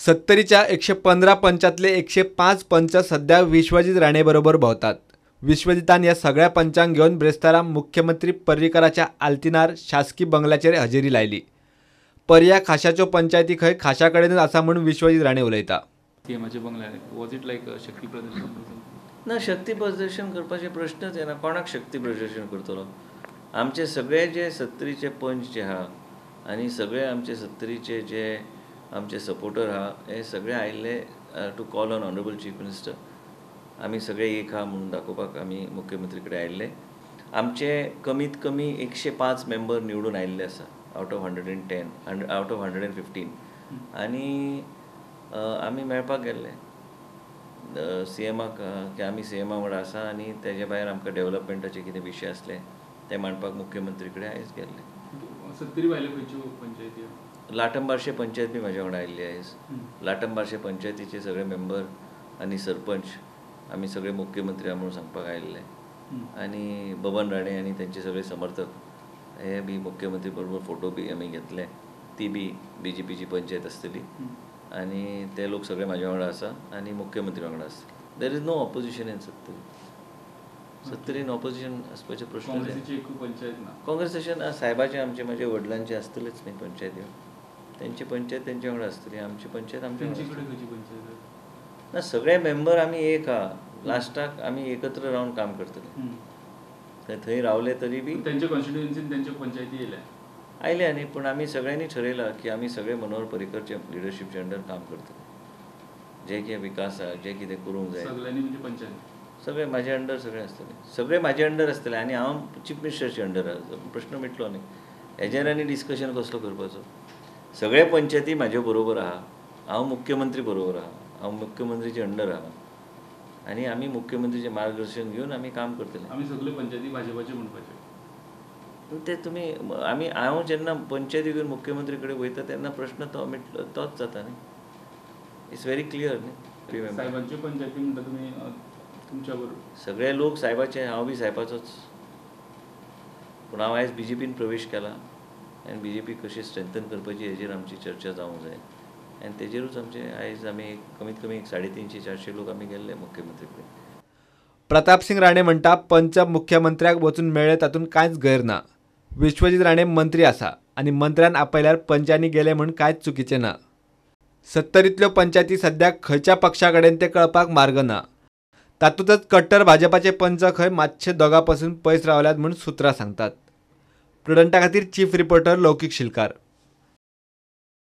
70च्या 115 पंचातले 105 पंच सध्या विश्वजित राणेबरोबर भोवतात. विश्वजितान या सगळ्या पंचांक घेऊन ब्रेस्ताराम मुख्यमंत्री पर्रीकराच्या आल्तिनार शासकीय बंगल्याचेर हजेरी लायली. पर्या खाशाच्यो पंचायती खंय खाशा कडेनच आसा म्हणून विश्वजित राणे उलयता. सीएमाच्या बंगल्यार वॉज इट लायक शक्ती प्रदर्शन? ना, शक्ती प्रदर्शन करपाचे प्रश्नच येना. कोणाक शक्ती प्रदर्शन करतलो? आमचे सगळे जे 70चे पंच जे आहा आनी सगळे आमचे 70चे जे आमचे सपोर्टर आहा हे सगळे आयिल्ले to call on honourable chief minister. आमी सगळे एक आहा म्हणून दाखोवपाक आमी मुख्यमंत्री कडेन आयिल्ले. आमचे कमीत कमी 105 मेंबर निवडून आयिल्ले आसा आउट ऑफ 110 आउट ऑफ 115. आनी आमी मेळपाक गेल्ले सीएमाक की आमी सीएमा वांगडा आसा आनी तेजे भायर आमकां डेव्हलपमेंटाचे कितें विशय आसले ते मांडपाक मुख्यमंत्री कडेन आयज गेल्ले. 70 भायले खंयच्यो पंचायती? लाटंबारशे पंचायत बी म्हाज्या वांगडा आयिल्ली आयज. लाटंबारशे पंचायतीचे सगळे मेंबर आनी सरपंच आमी सगळे मुख्यमंत्री आहा म्हणून सांगपाक आयिल्ले. आनी बबन राणे आनी तेंचे सगळे समर्थक हे बी मुख्यमंत्री बरोबर फोटो बी आमी घेतले. ती बी BJPची पंचायत आसतली आनी ते लोक सगळे म्हाज्या वांगडा आसा आनी मुख्यमंत्री वांगडा आसा. There is no opposition in 70इन ऑपोजिशन आसपाचे प्रश्न. काँग्रेसीची एक पंचायत ना? काँग्रेस तशें साहेबाचे आमचे म्हाजे वडिलांचे आसतलेच न्ही पंचायती. तेंची पंचायत तेंच्या वांगडा आसतली, आमची पंचायत आमच्या वांगडा. खंयची पंचायत? ना, सगळे मेंबर आमी एक आहा. लास्टाक आमी एकत्र रावन काम करतले. थंय रावले तरी बी तेंच्या कॉन्स्टिट्युएन्सीन तेंच्यो पंचायती येयल्या आयल्या न्ही, पूण आमी सगळ्यांनी ठरयलां की आमी सगळे मनोहर पर्रीकरचे लिडरशिपचे अंडर काम करतले. जे कितें विकास आहा, जे कितें करूंक जाय सगळ्यांनी म्हणजे पंचायत सगळे म्हाजे अंडर सगळे आसतले. सगळे म्हाजे अंडर आसतले आनी हांव चीफ मिनिस्टरचे अंडर आहा. प्रश्न मिटलो न्ही. हेजेर आनी डिस्कशन कसलो करपाचो? सगळे पंचायती म्हाजे बरोबर आहा. हांव मुख्यमंत्री बरोबर आहा. हांव मुख्यमंत्रीचे अंडर आहा आनी आमी मुख्यमंत्रीचे मार्गदर्शन घेवन आमी काम करतले. आमी सगळे पंचायती भाजपाचे म्हणपाचे. ते तुमी आमी हांव जेन्ना पंचायती घेवन मुख्यमंत्री कडेन वयता तेन्ना प्रश्न तो मिटलो तोच जाता न्ही. इट्स व्हेरी क्लियर न्ही. साहेबांच्यो पंचायती म्हणटा तुमी तुमच्या बरोबर सगळे लोक साहेबाचे, हांव बी साहेबाचोच. पूण हांव आयज BJPन प्रवेश केला आनी BJP कशी स्ट्रेंथन करपाची हेजेर आमची चर्चा जावंक जाय आनी तेजेरूच आमचे आयज आमी कमीत कमी 350-400 लोक आमी गेल्ले मुख्यमंत्री कडेन. प्रतापसिंग राणे म्हणटा पंच मुख्यमंत्र्याक वचून मेळ्ळे तातूंत कांयच गैर ना. विश्वजित राणे मंत्री आसा आनी मंत्र्यान आपयल्यार पंचांनी गेले म्हूण कांयच चुकीचें ना. 70तल्यो पंचायती सद्याक खंयच्या पक्षा कडेन ते कळपाक मार्ग ना. तातूंतच कट्टर भाजपाचे पंच खंय मातशे दोगा पासून पयस रावल्यात म्हूण सुत्रां सांगतात. प्रुडंटा खातीर चीफ रिपोर्टर लौकीक शिलकार.